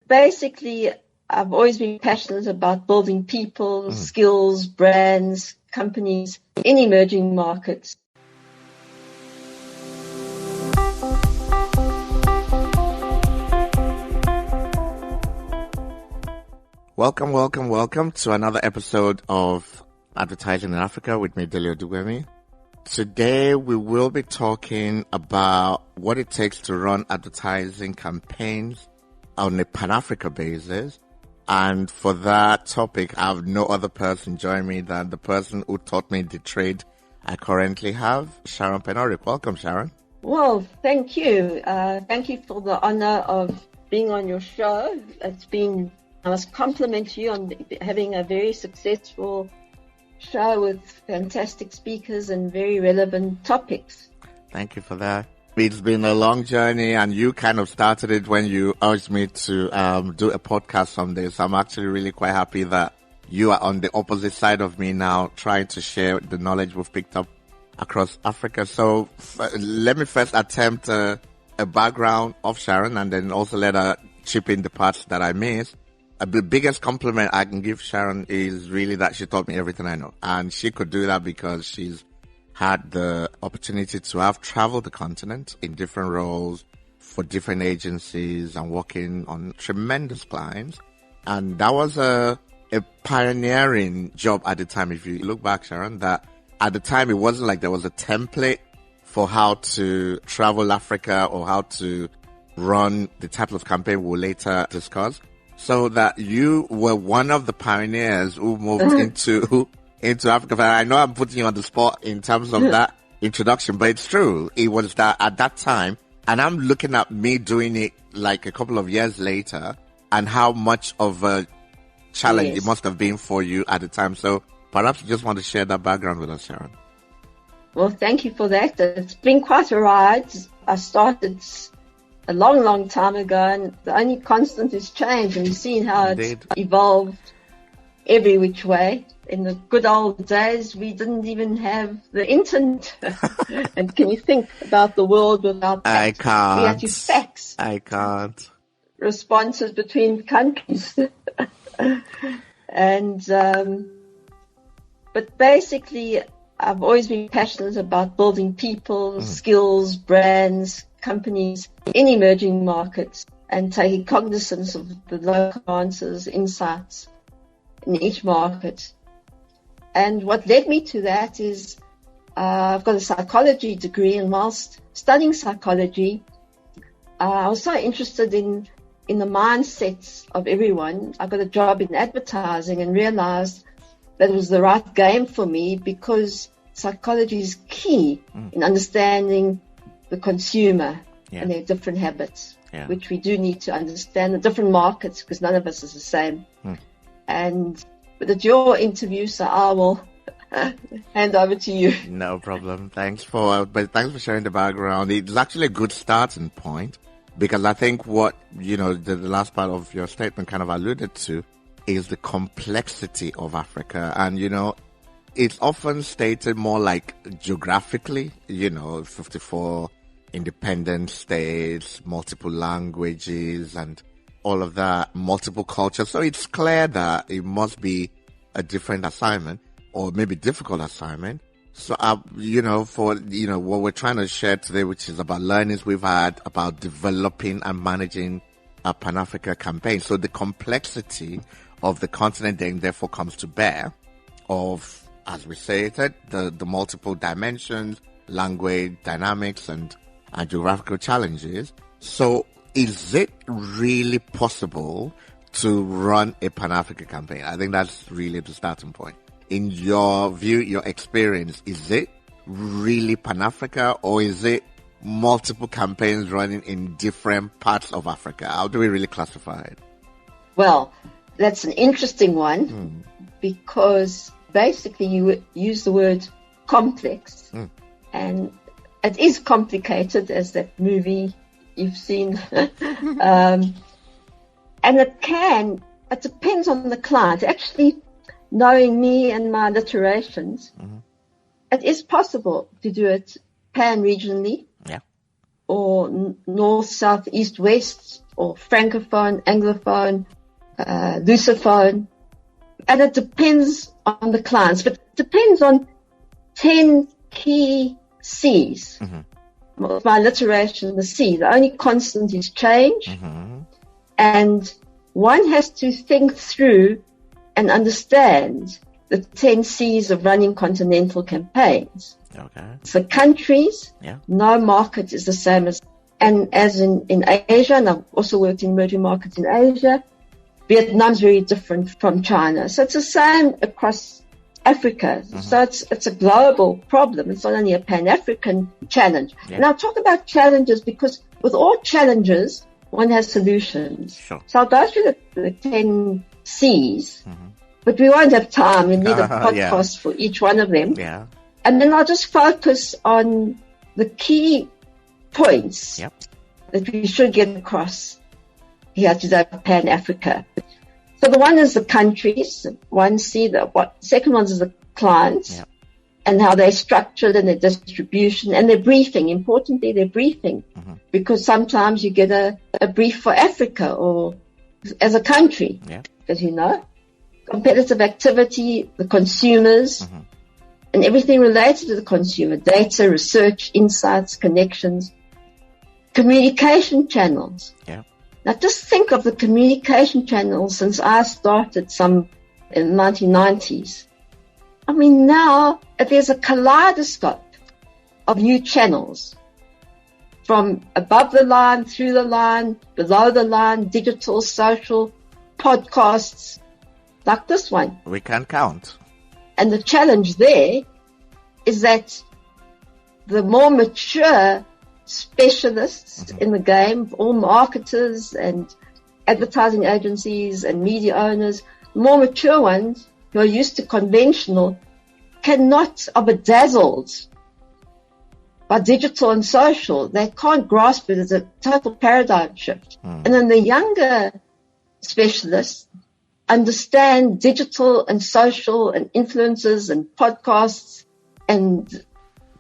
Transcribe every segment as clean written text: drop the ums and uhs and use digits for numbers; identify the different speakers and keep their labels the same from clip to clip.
Speaker 1: basically, I've always been passionate about building people, skills, brands, companies in emerging markets.
Speaker 2: Welcome to another episode of Advertising in Africa with me, Delio Dugwemi. Today we will be talking about what it takes to run advertising campaigns on a Pan-Africa basis. And for that topic, I have no other person join me than the person who taught me the trade I currently have, Sharon Penhallrick. Welcome, Sharon.
Speaker 1: Well, thank you. Thank you for the honor of being on your show. I must compliment you on having a very successful show with fantastic speakers and very relevant topics.
Speaker 2: Thank you for that. It's been a long journey, and you kind of started it when you urged me to do a podcast someday. So I'm actually really quite happy that you are on the opposite side of me now, trying to share the knowledge we've picked up across Africa. So let me first attempt a background of Sharon, and then also let her chip in the parts that I missed. The biggest compliment I can give Sharon is really that she taught me everything I know. And she could do that because she's had the opportunity to have traveled the continent in different roles for different agencies and working on tremendous clients. And that was a pioneering job at the time. If you look back, Sharon, that at the time it wasn't like there was a template for how to travel Africa or how to run the type of campaign we'll later discuss. So that you were one of the pioneers who moved into Africa. And I know I'm putting you on the spot in terms of that introduction, but it's true. It was that at that time, and I'm looking at me doing it like a couple of years later, and how much of a challenge it must have been for you at the time. So perhaps you just want to share that background with us, Sharon.
Speaker 1: Well, thank you for that. It's been quite a ride. I started a long time ago, and the only constant is change, and you've seen how it's evolved every which way. In the good old days, we didn't even have the internet. And can you think about the world without that?
Speaker 2: I can't.
Speaker 1: We had to fax.
Speaker 2: I can't.
Speaker 1: Responses between countries. And, but basically, I've always been passionate about building people, skills, brands, companies in emerging markets, and taking cognizance of the local nuances, insights in each market. And what led me to that is I've got a psychology degree, and whilst studying psychology, I was so interested in the mindsets of everyone. I got a job in advertising and realized that it was the right game for me, because psychology is key in understanding the consumer and their different habits, which we do need to understand, the different markets, because none of us is the same. And but it's your interview, so I will hand over to you.
Speaker 2: No problem. Thanks for sharing the background. It's actually a good starting point, because I think what, the last part of your statement kind of alluded to is the complexity of Africa. And, it's often stated more like geographically, 54 independent states, multiple languages, and all of that, multiple cultures. So it's clear that it must be a different assignment, or maybe difficult assignment. So, for, what we're trying to share today, which is about learnings we've had about developing and managing a Pan-Africa campaign. So the complexity of the continent then therefore comes to bear of, as we stated, the multiple dimensions, language, dynamics, and geographical challenges. So is it really possible to run a Pan-Africa campaign? I think that's really the starting point. In your view, your experience, is it really Pan-Africa, or is it multiple campaigns running in different parts of Africa? How do we really classify it?
Speaker 1: Well, that's an interesting one, because basically you use the word complex, and it is complicated, as that movie you've seen. And it depends on the client. Actually, knowing me and my iterations, it is possible to do it pan-regionally, or north, south, east, west, or Francophone, Anglophone, Lusophone. And it depends on the clients, but it depends on 10 key C's. With my alliteration, the C, the only constant is change. And one has to think through and understand the 10 C's of running continental campaigns. So countries, no market is the same as in Asia, and I've also worked in emerging markets in Asia. Vietnam's very different from China. So it's the same across Africa. So it's a global problem. It's not only a Pan-African challenge. And I'll talk about challenges because with all challenges, one has solutions. So I'll go through the 10 C's, but we won't have time. We need a podcast for each one of them. And then I'll just focus on the key points that we should get across here today for Pan-Africa. So the one is the countries, one C, second one is the clients and how they're structured and their distribution and their briefing. Importantly, their briefing, because sometimes you get a brief for Africa or as a country, as you know. Competitive activity, the consumers, and everything related to the consumer, data, research, insights, connections, communication channels. Now just think of the communication channels since I started in the 1990s. I mean, now there's a kaleidoscope of new channels from above the line, through the line, below the line, digital, social, podcasts, like this one.
Speaker 2: We can't count.
Speaker 1: And the challenge there is that the more mature specialists in the game, all marketers and advertising agencies and media owners, more mature ones who are used to conventional are bedazzled by digital and social. They can't grasp it as a total paradigm shift. And then the younger specialists understand digital and social and influencers and podcasts and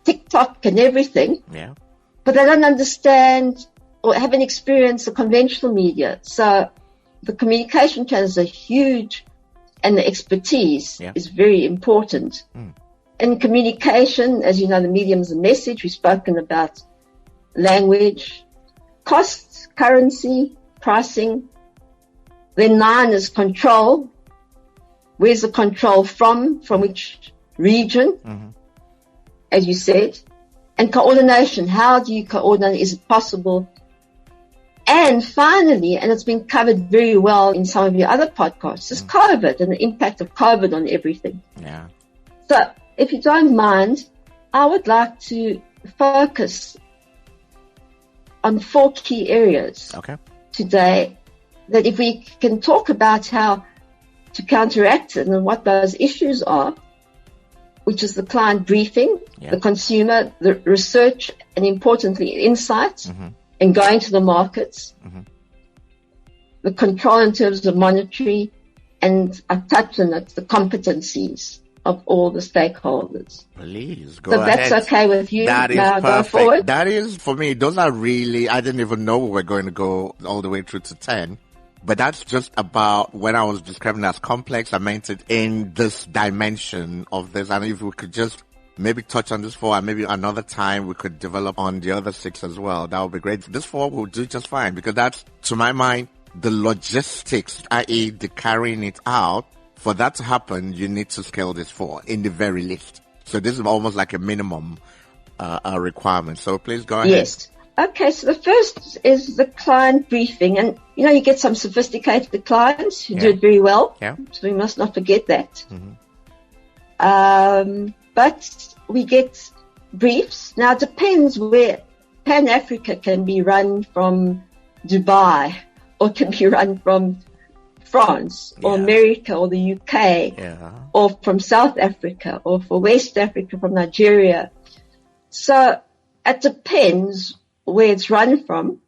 Speaker 1: TikTok and everything. But they don't understand or haven't experienced the conventional media. So the communication channels are huge and the expertise is very important. In communication, as you know, the medium is a message. We've spoken about language, costs, currency, pricing. Then 9 is control. Where's the control from? From which region? As you said. And coordination. How do you coordinate? Is it possible? And finally, and it's been covered very well in some of your other podcasts, is COVID and the impact of COVID on everything. So if you don't mind, I would like to focus on 4 key areas today, that if we can talk about how to counteract it and what those issues are, which is the client briefing, the consumer, the research, and importantly, insights, and going to the markets, the control in terms of monetary, and I touched on it, the competencies of all the stakeholders.
Speaker 2: Please, go ahead.
Speaker 1: So that's okay with you?
Speaker 2: That is
Speaker 1: now
Speaker 2: perfect.
Speaker 1: Go forward?
Speaker 2: That is, for me, those are really, I didn't even know we were going to go all the way through to 10. But that's just about when I was describing it as complex, I meant it in this dimension of this. And if we could just maybe touch on this 4 and maybe another time we could develop on the other 6 as well. That would be great. This 4 will do just fine because that's, to my mind, the logistics, i.e. the carrying it out. For that to happen, you need to scale this 4 in the very least. So this is almost like a minimum requirement. So please go ahead.
Speaker 1: Yes. Okay, so the first is the client briefing. And, you know, you get some sophisticated clients who do it very well. So we must not forget that. But we get briefs. Now, it depends where Pan-Africa can be run from Dubai or can be run from France or America or the UK or from South Africa or for West Africa from Nigeria. So it depends where it's run from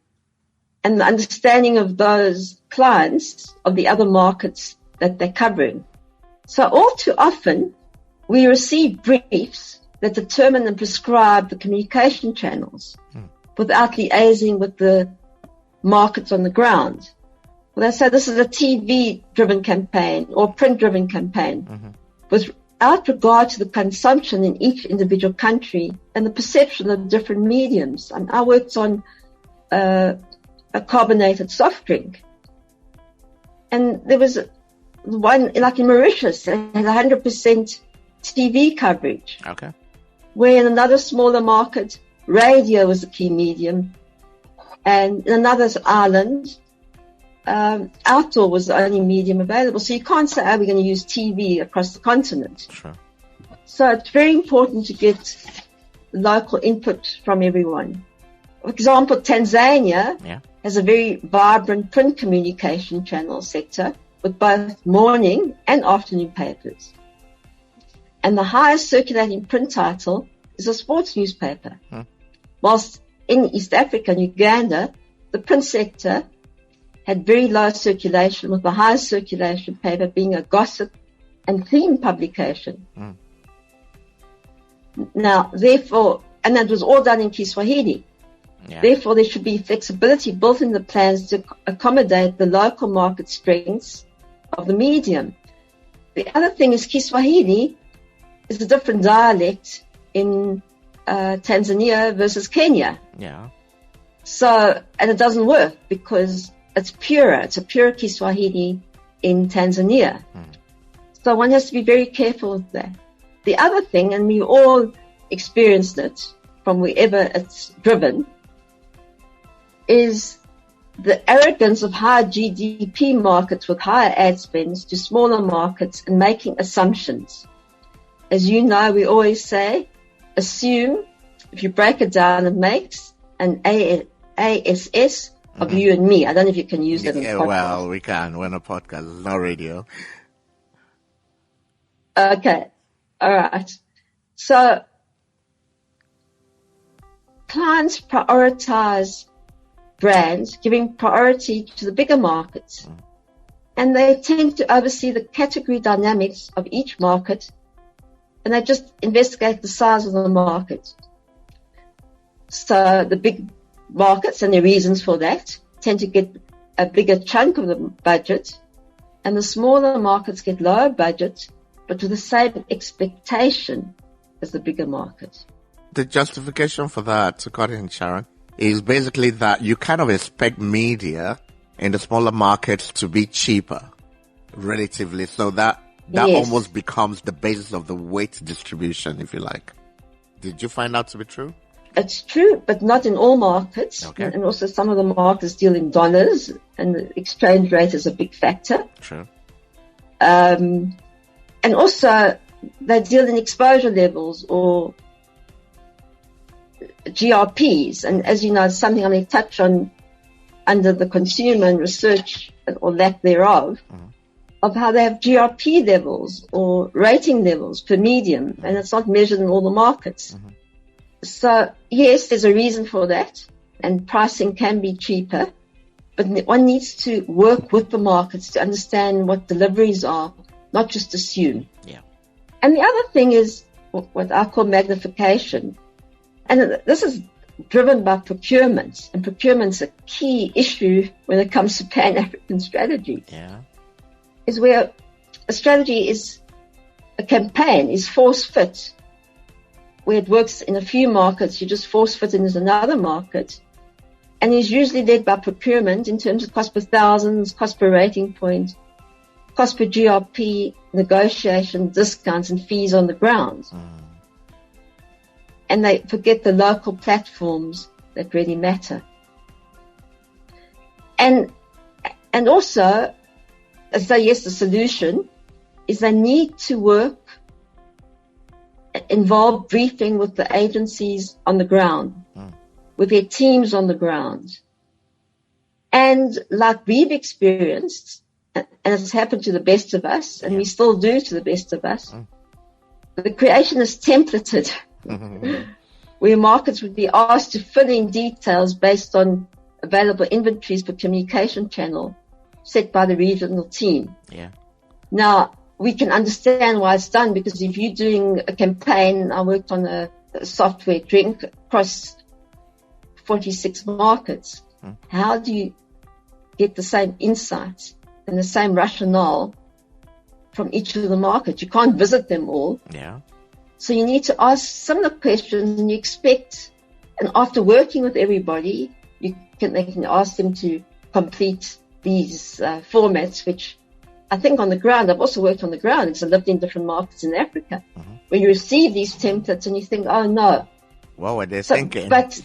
Speaker 1: and the understanding of those clients of the other markets that they're covering. So all too often we receive briefs that determine and prescribe the communication channels without liaising with the markets on the ground. Well, they say this is a TV-driven campaign or print-driven campaign without regard to the consumption in each individual country and the perception of different mediums. I worked on a carbonated soft drink, and there was one, like in Mauritius, that had 100% TV coverage.
Speaker 2: Okay.
Speaker 1: Where in another smaller market, radio was the key medium, and in another island, outdoor was the only medium available. So you can't say, we're going to use TV across the continent.
Speaker 2: Sure.
Speaker 1: So it's very important to get local input from everyone. For example, Tanzania has a very vibrant print communication channel sector with both morning and afternoon papers. And the highest circulating print title is a sports newspaper. Whilst in East Africa and Uganda, the print sector had very low circulation, with the highest circulation paper being a gossip and theme publication. Now, therefore, and that was all done in Kiswahili. Therefore, there should be flexibility built in the plans to accommodate the local market strengths of the medium. The other thing is Kiswahili is a different dialect in Tanzania versus Kenya. So, and it doesn't work because it's purer. It's a pure Kiswahili in Tanzania. So one has to be very careful with that. The other thing, and we all experienced it from wherever it's driven, is the arrogance of high GDP markets with higher ad spends to smaller markets and making assumptions. As you know, we always say, assume. If you break it down, it makes an ASS of you and me. I don't know if you can use that in a podcast.
Speaker 2: Well, we can. We're on a podcast. It's not radio.
Speaker 1: Okay. All right. So clients prioritize brands, giving priority to the bigger markets. And they tend to oversee the category dynamics of each market, and they just investigate the size of the market. So the big markets, and the reasons for that, tend to get a bigger chunk of the budget, and the smaller markets get lower budget, but with the same expectation as the bigger market.
Speaker 2: The justification for that, to cut in, Sharon, is basically that you kind of expect media in the smaller markets to be cheaper, relatively, so that almost becomes the basis of the weight distribution, if you like. Did you find that to be true?
Speaker 1: It's true, but not in all markets.
Speaker 2: Okay.
Speaker 1: And also some of the markets deal in dollars, and the exchange rate is a big factor.
Speaker 2: True.
Speaker 1: And also they deal in exposure levels or GRPs. And as you know, it's something I may touch on under the consumer and research or lack thereof, of how they have GRP levels or rating levels per medium, and it's not measured in all the markets. So yes, there's a reason for that, and pricing can be cheaper, but one needs to work with the markets to understand what deliveries are, not just assume. And the other thing is what I call magnification. And this is driven by procurement, and procurement's a key issue when it comes to Pan-African strategy. Is where a strategy is a campaign is force fit, where it works in a few markets, you just force fit into another market, and is usually led by procurement in terms of cost per thousands, cost per rating point, cost per GRP, negotiation, discounts, and fees on the ground. And they forget the local platforms that really matter. And also, so yes, the solution is they need to involve briefing with the agencies on the ground, with their teams on the ground. And like we've experienced, and it's happened to the best of us, and we still do to the best of us, the creation is templated, where markets would be asked to fill in details based on available inventories per communication channel set by the regional team. Now, we can understand why it's done, because if you're doing a campaign, I worked on a software drink across 46 markets. How do you get the same insights and the same rationale from each of the markets? You can't visit them all.
Speaker 2: Yeah.
Speaker 1: So you need to ask some of the questions, and you expect, and after working with everybody, they can ask them to complete these formats, which I think on the ground, I've also worked on the ground because I lived in different markets in Africa, where you receive these templates and you think, oh no.
Speaker 2: What were they thinking?
Speaker 1: But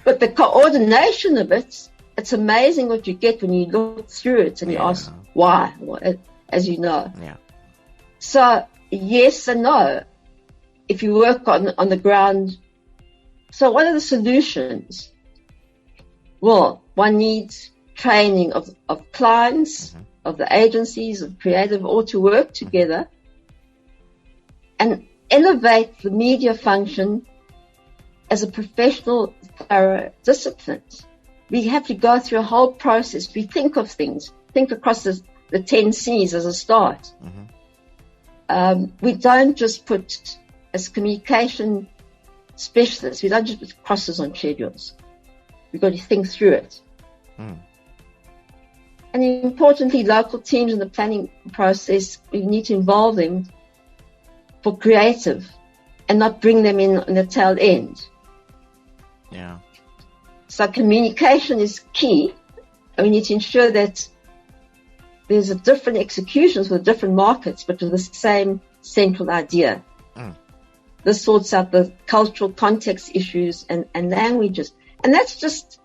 Speaker 1: but the coordination of it, it's amazing what you get when you look through it and you ask why, as you know.
Speaker 2: Yeah.
Speaker 1: So yes and no. If you work on the ground, so what are the solutions? Well, one needs training of clients, of the agencies, of creative, all to work together and elevate the media function as a professional thorough discipline. We have to go through a whole process. We think of things, think across the 10 C's as a start. We don't just put, as communication specialists, we don't just put crosses on schedules. We've got to think through it. And importantly, local teams in the planning process, we need to involve them for creative and not bring them in on the tail end.
Speaker 2: Yeah.
Speaker 1: So communication is key, and we need to ensure that there's a different executions for different markets, but with the same central idea. This sorts out the cultural context issues and languages. And that's just,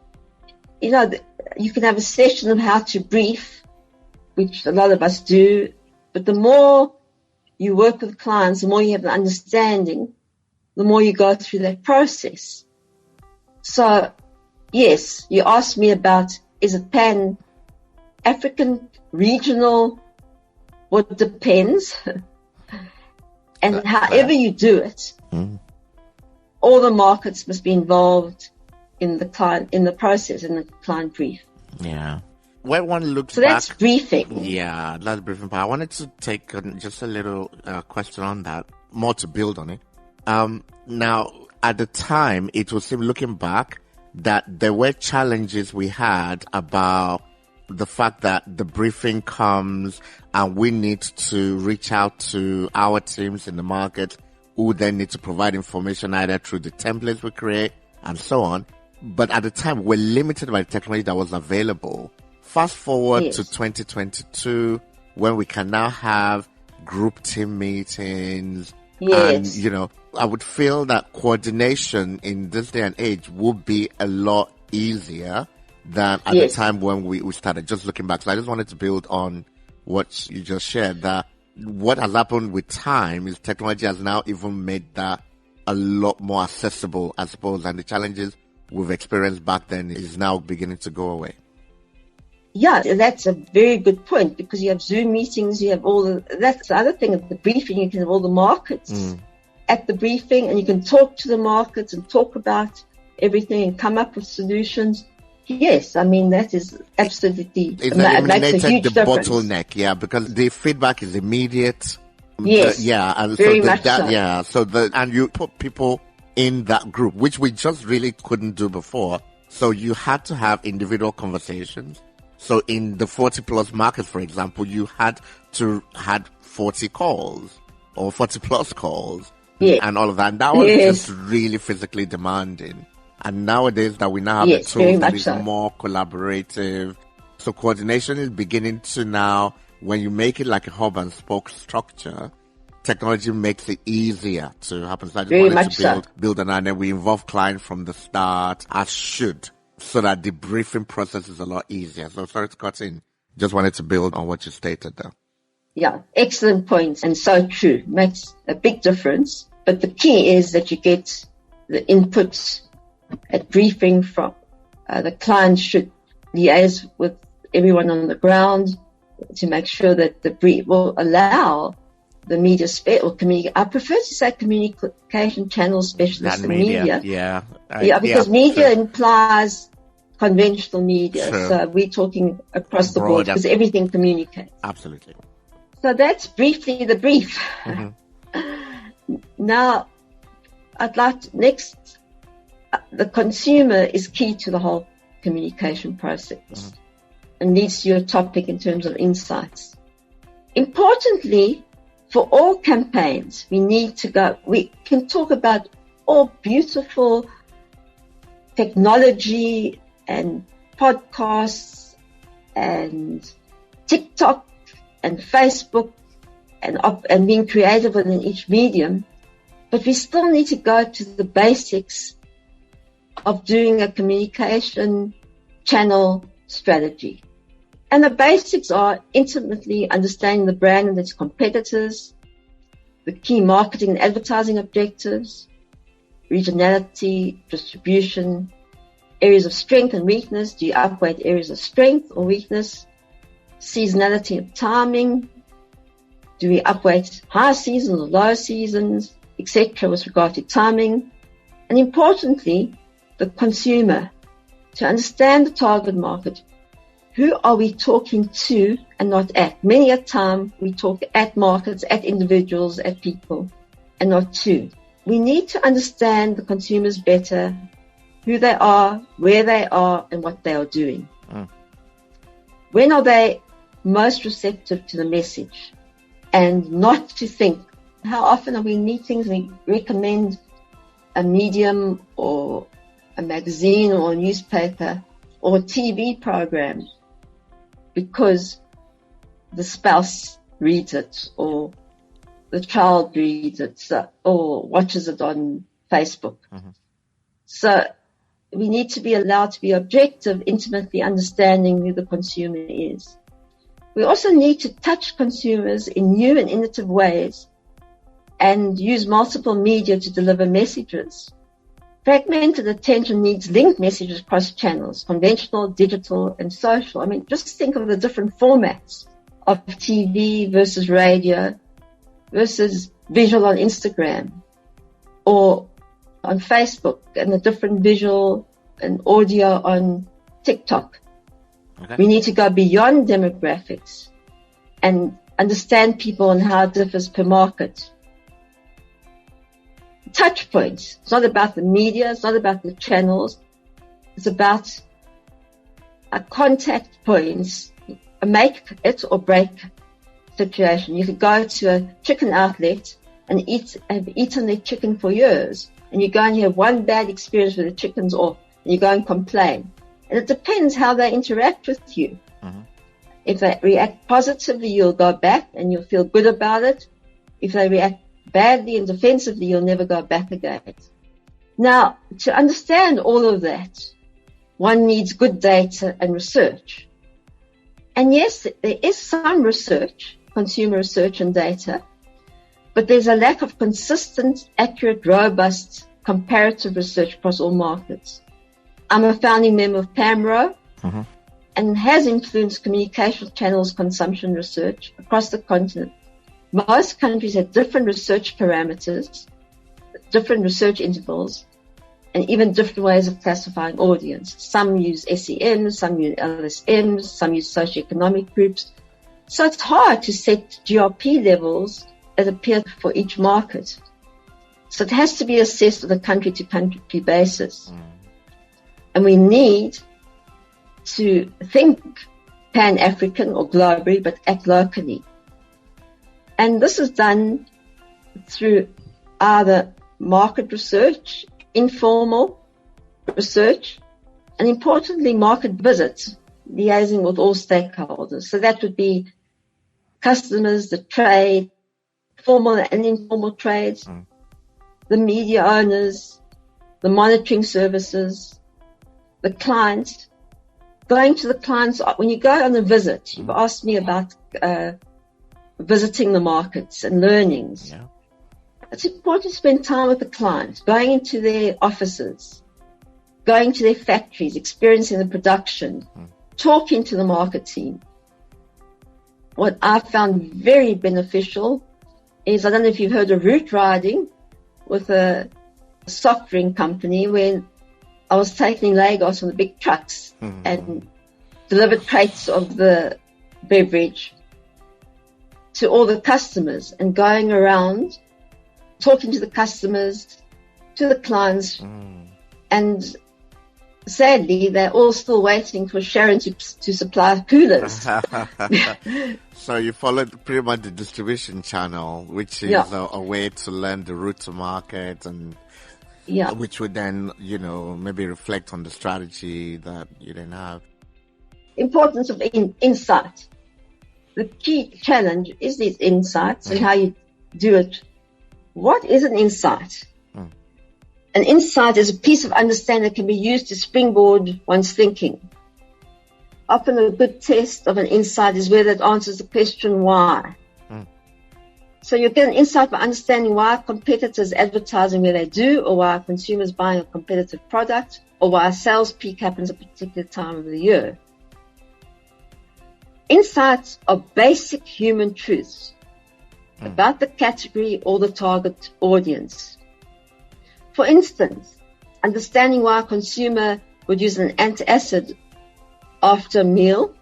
Speaker 1: you can have a session of how to brief, which a lot of us do, but the more you work with clients, the more you have an understanding, the more you go through that process. So, yes, you asked me about, is it pan-African, regional? Well, it depends. And however you do it, all the markets must be involved in the process, in the client brief.
Speaker 2: Yeah. When one looks
Speaker 1: back, that's briefing.
Speaker 2: Yeah, that's briefing. But I wanted to take just a little question on that, more to build on it. Now, at the time, it would seem, looking back, that there were challenges we had about the fact that the briefing comes and we need to reach out to our teams in the market who then need to provide information either through the templates we create and so on. But at the time, we're limited by the technology that was available. Fast forward to 2022, when we can now have group team meetings. And, I would feel that coordination in this day and age would be a lot easier than at the time when we started, just looking back. So I just wanted to build on what you just shared, that what has happened with time is technology has now even made that a lot more accessible, I suppose, and the challenges we've experienced back then is now beginning to go away.
Speaker 1: Yeah, that's a very good point, because you have Zoom meetings, you have that's the other thing at the briefing, you can have all the markets at the briefing, and you can talk to the markets and talk about everything and come up with solutions. Yes, I mean, that is absolutely,
Speaker 2: it
Speaker 1: makes a huge difference.
Speaker 2: Bottleneck, because the feedback is immediate.
Speaker 1: Yes,
Speaker 2: and
Speaker 1: very much so.
Speaker 2: Yeah, and you put people in that group, which we just really couldn't do before. So you had to have individual conversations. So in the 40 plus markets, for example, you had 40 calls or 40 plus calls and all of that. And that was just really physically demanding. And nowadays that we now have the tools that is more collaborative. So coordination is beginning to now, when you make it like a hub and spoke structure, technology makes it easier to happen. So I just wanted to build on that, and then we involve clients from the start, as should, so that the briefing process is a lot easier. So sorry to cut in. Just wanted to build on what you stated there.
Speaker 1: Yeah, excellent points, and so true. Makes a big difference. But the key is that you get the inputs at briefing from the client should liaise with everyone on the ground to make sure that the brief will allow the media I prefer to say communication channel specialist in media. Because media implies conventional media.
Speaker 2: Sure.
Speaker 1: So we're talking across the board because everything communicates.
Speaker 2: Absolutely.
Speaker 1: So that's briefly the brief. Now, I'd like to next the consumer is key to the whole communication process and leads to your topic in terms of insights. Importantly, for all campaigns, we can talk about all beautiful technology and podcasts and TikTok and Facebook and being creative within each medium, but we still need to go to the basics of doing a communication channel strategy. And the basics are intimately understanding the brand and its competitors, the key marketing and advertising objectives, regionality, distribution, areas of strength and weakness. Do you upweight areas of strength or weakness? Seasonality and timing. Do we upweight high seasons or low seasons, etc. with regard to timing? And importantly, the consumer. To understand the target market, who are we talking to and not at? Many a time we talk at markets, at individuals, at people, and not to. We need to understand the consumers better, who they are, where they are, and what they are doing. When are they most receptive to the message? And not to think, how often are we in meetings we recommend a medium or a magazine or a newspaper or a TV program because the spouse reads it or the child reads it or watches it on Facebook. So we need to be allowed to be objective, intimately understanding who the consumer is. We also need to touch consumers in new and innovative ways and use multiple media to deliver messages. Fragmented attention needs linked messages across channels, conventional, digital, and social. I mean, just think of the different formats of TV versus radio versus visual on Instagram or on Facebook, and the different visual and audio on TikTok. Okay. We need to go beyond demographics and understand people and how it differs per market. Touch points. It's not about the media. It's not about the channels. It's about a contact points, a make it or break situation. You could go to a chicken outlet and have eaten their chicken for years, and you go and you have one bad experience with the chickens off, and you go and complain. And it depends how they interact with you. If they react positively, you'll go back and you'll feel good about it. If they react badly and defensively, you'll never go back again. Now, to understand all of that, one needs good data and research. And yes, there is some research, consumer research and data, but there's a lack of consistent, accurate, robust, comparative research across all markets. I'm a founding member of PAMRO and has influenced communication channels consumption research across the continent. Most countries have different research parameters, different research intervals, and even different ways of classifying audience. Some use SEM, some use LSMs, some use socioeconomic groups. So it's hard to set GRP levels that appear for each market. So it has to be assessed on a country-to-country basis. And we need to think pan-African or globally, but act locally. And this is done through either market research, informal research, and importantly, market visits, liaising with all stakeholders. So that would be customers, the trade, formal and informal trades, the media owners, the monitoring services, the clients. Going to the clients, when you go on a visit, you've asked me about visiting the markets and learnings. Yeah. It's important to spend time with the clients, going into their offices, going to their factories, experiencing the production, talking to the market team. What I found very beneficial is, I don't know if you've heard of route riding with a soft drink company, when I was taking Lagos on the big trucks and delivered crates of the beverage to all the customers, and going around talking to the customers, to the clients, And sadly, they're all still waiting for Sharon to supply coolers.
Speaker 2: So you followed pretty much the distribution channel, which is a way to learn the route to market, and which would then, maybe reflect on the strategy that you then have.
Speaker 1: Importance of insight. The key challenge is these insights and how you do it. What is an insight? An insight is a piece of understanding that can be used to springboard one's thinking. Often a good test of an insight is whether it answers the question why. So you get an insight by understanding why competitors advertising where they do, or why consumers buying a competitive product, or why a sales peak happens at a particular time of the year. Insights are basic human truths about the category or the target audience. For instance, understanding why a consumer would use an antacid after a meal,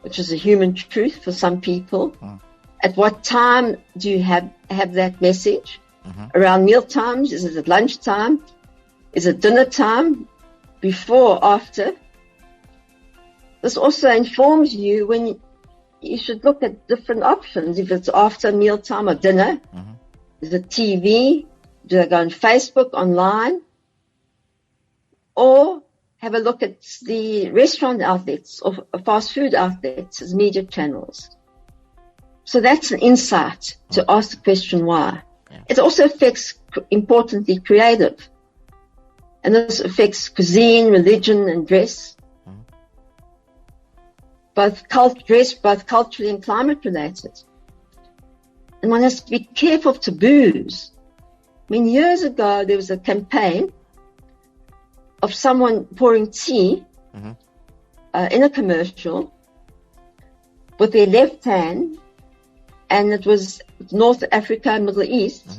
Speaker 1: which is a human truth for some people. At what time do you have that message? Around meal times? Is it at lunchtime? Is it dinner time? Before or after? This also informs you when you should look at different options. If it's after mealtime or dinner, is it TV? Do they go on Facebook, online? Or have a look at the restaurant outlets or fast food outlets as media channels. So that's an insight to ask the question why. It also affects, importantly, creative. And this affects cuisine, religion, and dress. Both culturally and climate related. And one has to be careful of taboos. I mean, years ago, there was a campaign of someone pouring tea in a commercial with their left hand, and it was North Africa, Middle East,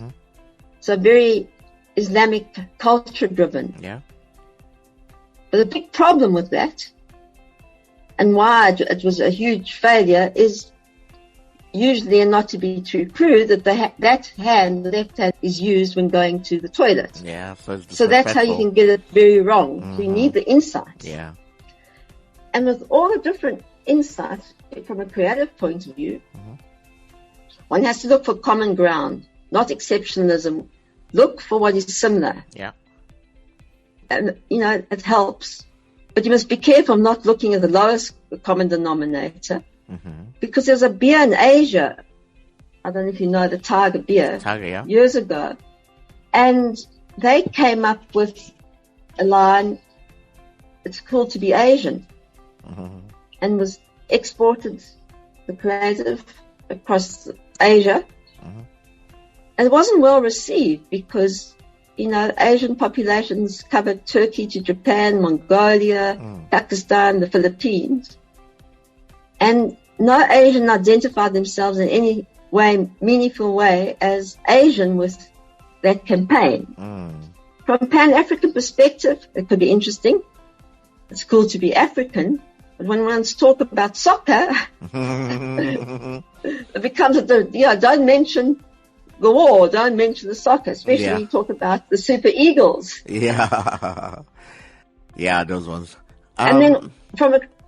Speaker 1: so very Islamic culture driven. But the big problem with that, and why it was a huge failure, is usually, and not to be too crude, that the left hand is used when going to the toilet. So that's how you can get it very wrong. So you need the insight. And with all the different insights from a creative point of view, one has to look for common ground, not exceptionalism. Look for what is similar. And, it helps. But you must be careful not looking at the lowest common denominator. Because there's a beer in Asia, I don't know if you know the Tiger beer, years ago, and they came up with a line, it's cool to be Asian, and was exported, the creative, across Asia. And it wasn't well received because, Asian populations covered Turkey to Japan, Mongolia, Pakistan, the Philippines. And no Asian identified themselves in any way, meaningful way, as Asian with that campaign. From a Pan-African perspective, it could be interesting. It's cool to be African. But when one's talk about soccer, it becomes, don't mention the war, don't mention the soccer, especially when you talk about the Super Eagles.
Speaker 2: Those ones.
Speaker 1: And then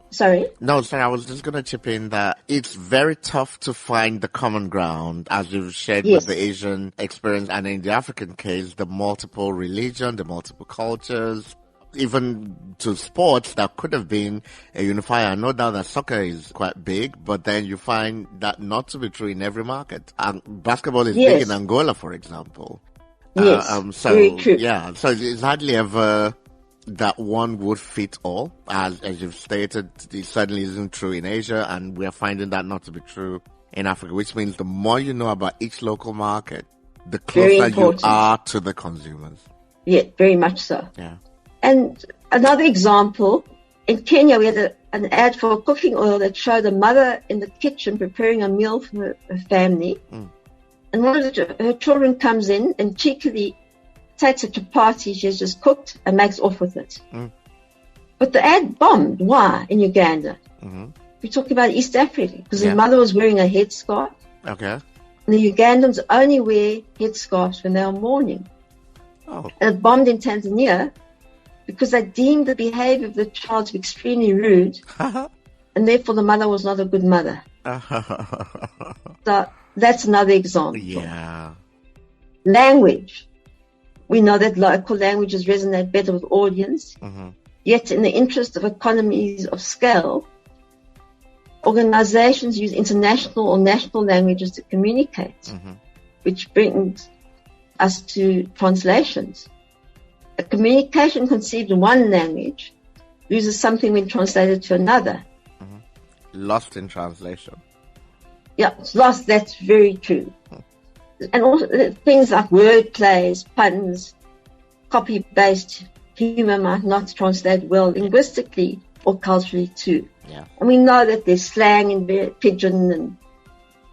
Speaker 1: Sorry?
Speaker 2: No, sorry, I was just going to chip in that it's very tough to find the common ground, as you've shared with the Asian experience, and in the African case, the multiple religion, the multiple cultures, even to sports that could have been a unifier. No doubt that soccer is quite big, but then you find that not to be true in every market. Basketball is big in Angola, for example.
Speaker 1: Very true.
Speaker 2: So it's hardly ever that one would fit all, as you've stated. It certainly isn't true in Asia, and we're finding that not to be true in Africa, which means the more you know about each local market, the closer you are to the consumers.
Speaker 1: Yeah, very much so. And another example, in Kenya we had an ad for cooking oil that showed a mother in the kitchen preparing a meal for her family, and one of her children comes in and cheekily takes a chapati she has just cooked and makes off with it. But the ad bombed. Why? In Uganda. We're talking about East Africa, because the mother was wearing a headscarf. And the Ugandans only wear headscarves when they are mourning.
Speaker 2: Oh.
Speaker 1: And it bombed in Tanzania because they deemed the behavior of the child to be extremely rude, and therefore the mother was not a good mother. So that's another example.
Speaker 2: Yeah.
Speaker 1: Language. We know that local languages resonate better with audience.
Speaker 2: Mm-hmm.
Speaker 1: Yet in the interest of economies of scale, organizations use international or national languages to communicate,
Speaker 2: Mm-hmm.
Speaker 1: which brings us to translations. A communication conceived in one language loses something when translated to another.
Speaker 2: Mm-hmm. Lost in translation.
Speaker 1: Yeah, it's lost. That's very true. And also things like word plays, puns, copy-based humor might not translate well linguistically or culturally too.
Speaker 2: Yeah.
Speaker 1: And we know that there's slang in pidgin and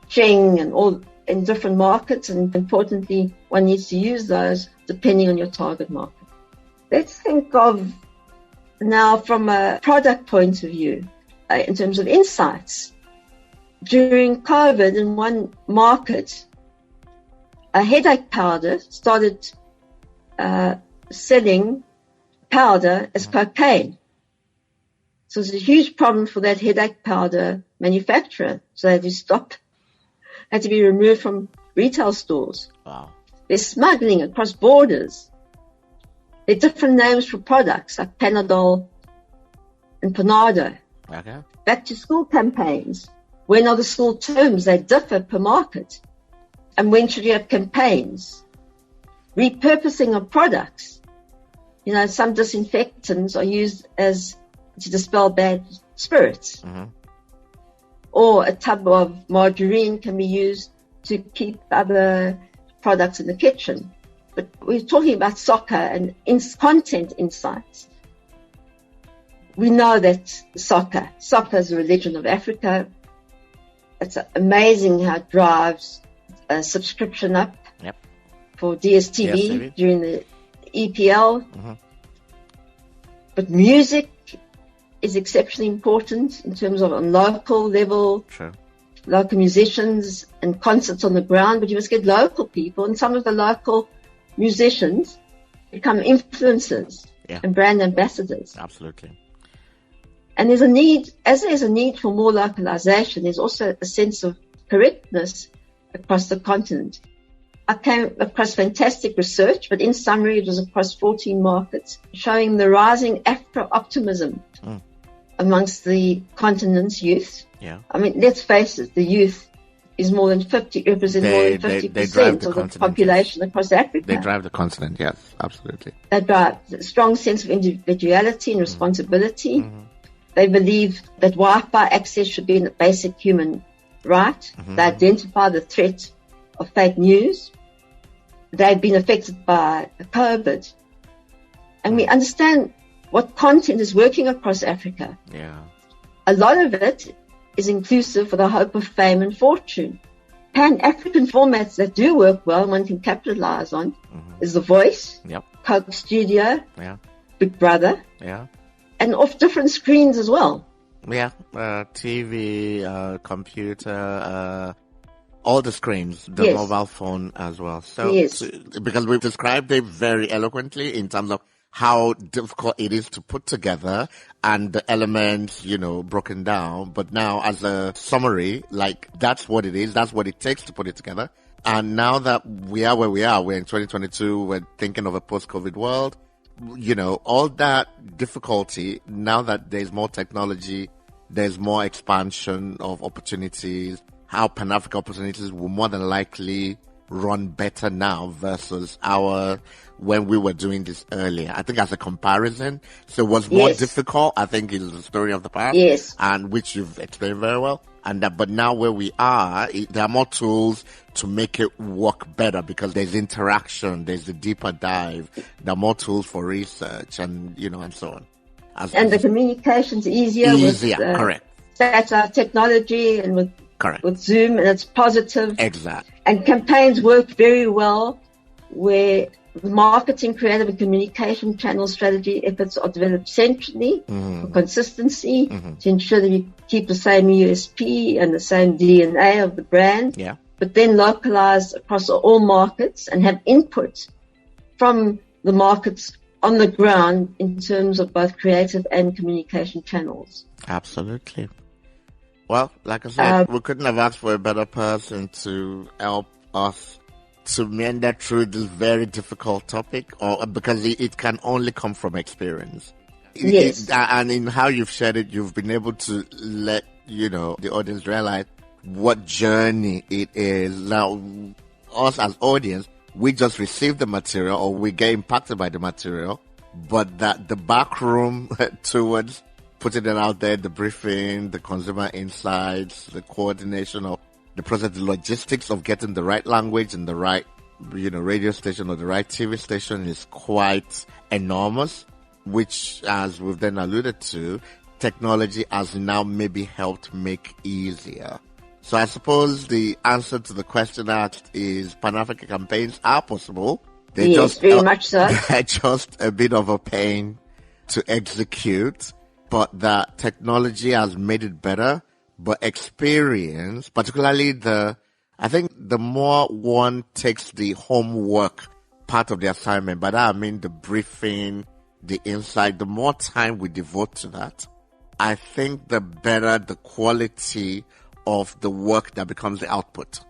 Speaker 1: cheng and all in different markets, and importantly, one needs to use those depending on your target market. Let's think of now from a product point of view, in terms of insights. During COVID, in one market, a headache powder started selling powder as cocaine. So it's a huge problem for that headache powder manufacturer. So they had to stop, had to be removed from retail stores.
Speaker 2: Wow.
Speaker 1: There's smuggling across borders. There are different names for products like Panadol and Panado.
Speaker 2: Okay.
Speaker 1: Back to school campaigns. When are the school terms? They differ per market. And when should you have campaigns? Repurposing of products. You know, some disinfectants are used to dispel bad spirits.
Speaker 2: Mm-hmm.
Speaker 1: Or a tub of margarine can be used to keep other products in the kitchen. But we're talking about soccer and content insights. We know that soccer is the religion of Africa. It's amazing how it drives a subscription up for DSTV during the EPL.
Speaker 2: Mm-hmm.
Speaker 1: But music is exceptionally important in terms of on local level,
Speaker 2: Sure.
Speaker 1: local musicians and concerts on the ground, but you must get local people, and some of the local musicians become influencers and brand ambassadors.
Speaker 2: Absolutely.
Speaker 1: And there's a need for more localization, there's also a sense of correctness across the continent. I came across fantastic research, but in summary, it was across 14 markets, showing the rising Afro-optimism amongst the continent's youth.
Speaker 2: Yeah.
Speaker 1: I mean, let's face it, the youth is represent more than 50% of the population across Africa.
Speaker 2: They drive the continent, yes, absolutely.
Speaker 1: They drive a strong sense of individuality and responsibility. Mm-hmm. They believe that Wi-Fi access should be a basic human right. Mm-hmm. They identify the threat of fake news. They've been affected by COVID. And we understand what content is working across Africa.
Speaker 2: Yeah.
Speaker 1: A lot of it is inclusive for the hope of fame and fortune. Pan-African formats that do work well and one can capitalize on is The Voice, Coke Studio, Big Brother, and off different screens as well.
Speaker 2: Yeah, TV, computer, all the screens, the mobile phone as well. So, because we've described it very eloquently in terms of how difficult it is to put together and the elements, broken down. But now as a summary, like that's what it is. That's what it takes to put it together. And now that we are where we are, we're in 2022, we're thinking of a post-COVID world, all that difficulty, now that there's more technology, there's more expansion of opportunities, how Pan-African opportunities will more than likely run better now versus when we were doing this earlier. I think as a comparison, so what's more difficult, I think, is the story of the past, and which you've explained very well. But now where we are, there are more tools to make it work better because there's interaction, there's a deeper dive, there are more tools for research and, and so on.
Speaker 1: And the communication's easier with
Speaker 2: correct.
Speaker 1: Satellite technology and with Zoom, and it's positive.
Speaker 2: Exactly.
Speaker 1: And campaigns work very well where the marketing, creative and communication channel strategy efforts are developed centrally for consistency to ensure that you keep the same USP and the same DNA of the brand, but then localized across all markets and have input from the markets on the ground in terms of both creative and communication channels.
Speaker 2: Absolutely. Well, like I said, we couldn't have asked for a better person to help us to meander through this very difficult topic, or because it can only come from experience.
Speaker 1: Yes.
Speaker 2: And in how you've shared it, you've been able to let, the audience realize what journey it is. Now, us as audience, we just receive the material or we get impacted by the material, but that the back room towards putting it out there, the briefing, the consumer insights, the coordination of the process, the logistics of getting the right language and the right, radio station or the right TV station is quite enormous, which, as we've then alluded to, technology has now maybe helped make easier. So I suppose the answer to the question asked is Pan-African campaigns are possible.
Speaker 1: Yes, very much so.
Speaker 2: They're just a bit of a pain to execute, but that technology has made it better. But experience, particularly I think the more one takes the homework part of the assignment, by that I mean the briefing, the insight, the more time we devote to that, I think the better the quality of the work that becomes the output.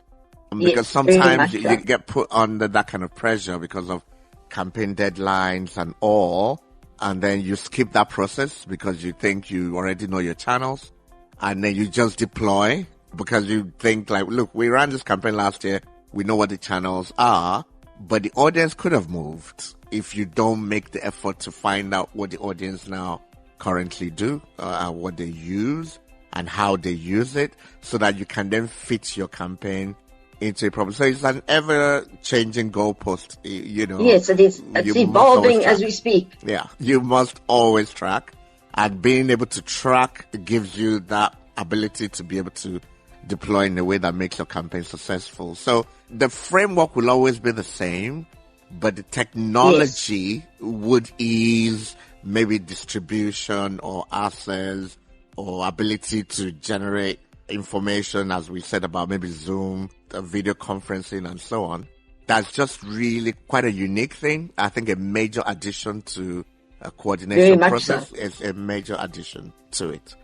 Speaker 2: Because sometimes you get put under that kind of pressure because of campaign deadlines and all, and then you skip that process because you think you already know your channels, and then you just deploy because you think like, look, we ran this campaign last year, we know what the channels are, but the audience could have moved if you don't make the effort to find out what the audience now currently do, what they use and how they use it, so that you can then fit your campaign into a problem. So it's an ever-changing goalpost,
Speaker 1: Yes, it is. It's evolving as we speak.
Speaker 2: Yeah, you must always track, and being able to track gives you that ability to be able to deploy in a way that makes your campaign successful. So the framework will always be the same, but the technology would ease maybe distribution or access or ability to generate information, as we said about maybe Zoom, video conferencing and so on. That's just really quite a unique thing. I think a major addition to a coordination process is a major addition to it.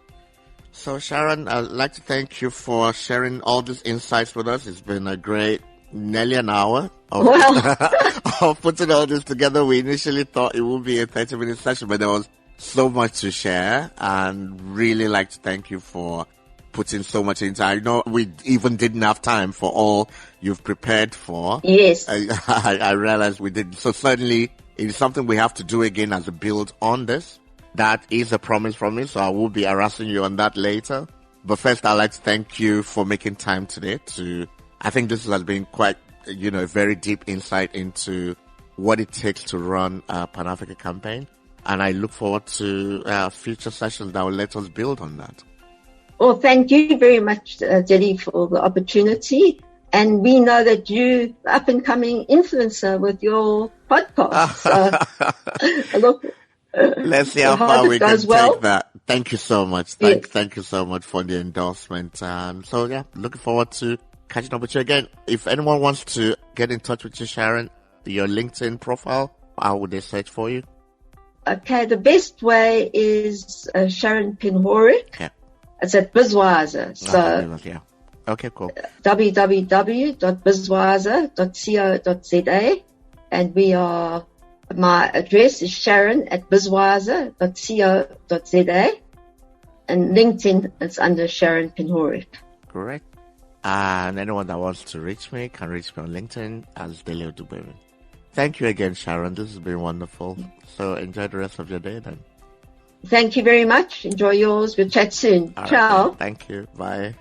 Speaker 2: So Sharon, I'd like to thank you for sharing all these insights with us. It's been a great nearly an hour of putting all this together. We initially thought it would be a 30-minute session, but there was so much to share, and really like to thank you for putting so much into. I know we even didn't have time for all you've prepared for.
Speaker 1: Yes.
Speaker 2: I realized we didn't. So certainly it is something we have to do again as a build on this. That is a promise from me, so I will be harassing you on that later. But first, I'd like to thank you for making time today I think this has been quite, a very deep insight into what it takes to run a Pan-African campaign. And I look forward to future sessions that will let us build on that.
Speaker 1: Well, thank you very much, Jelly, for the opportunity. And we know that you're up-and-coming influencer with your podcast. So,
Speaker 2: let's see how far we can take that. Thank you so much. Thank you so much for the endorsement. Looking forward to catching up with you again. If anyone wants to get in touch with you, Sharon, your LinkedIn profile, how would they search for you?
Speaker 1: Okay, the best way is Sharon Penhallrick.
Speaker 2: Yeah.
Speaker 1: It's at BizWiser. So,
Speaker 2: Okay, cool.
Speaker 1: www.bizwiser.co.za, and my address is Sharon at bizwiser.co.za, and LinkedIn is under Sharon Penhallrick.
Speaker 2: Correct. And anyone that wants to reach me can reach me on LinkedIn as Delio Dubevin. Thank you again, Sharon. This has been wonderful. So enjoy the rest of your day then.
Speaker 1: Thank you very much. Enjoy yours. We'll chat soon.
Speaker 2: All
Speaker 1: Ciao.
Speaker 2: Right, thank you. Bye.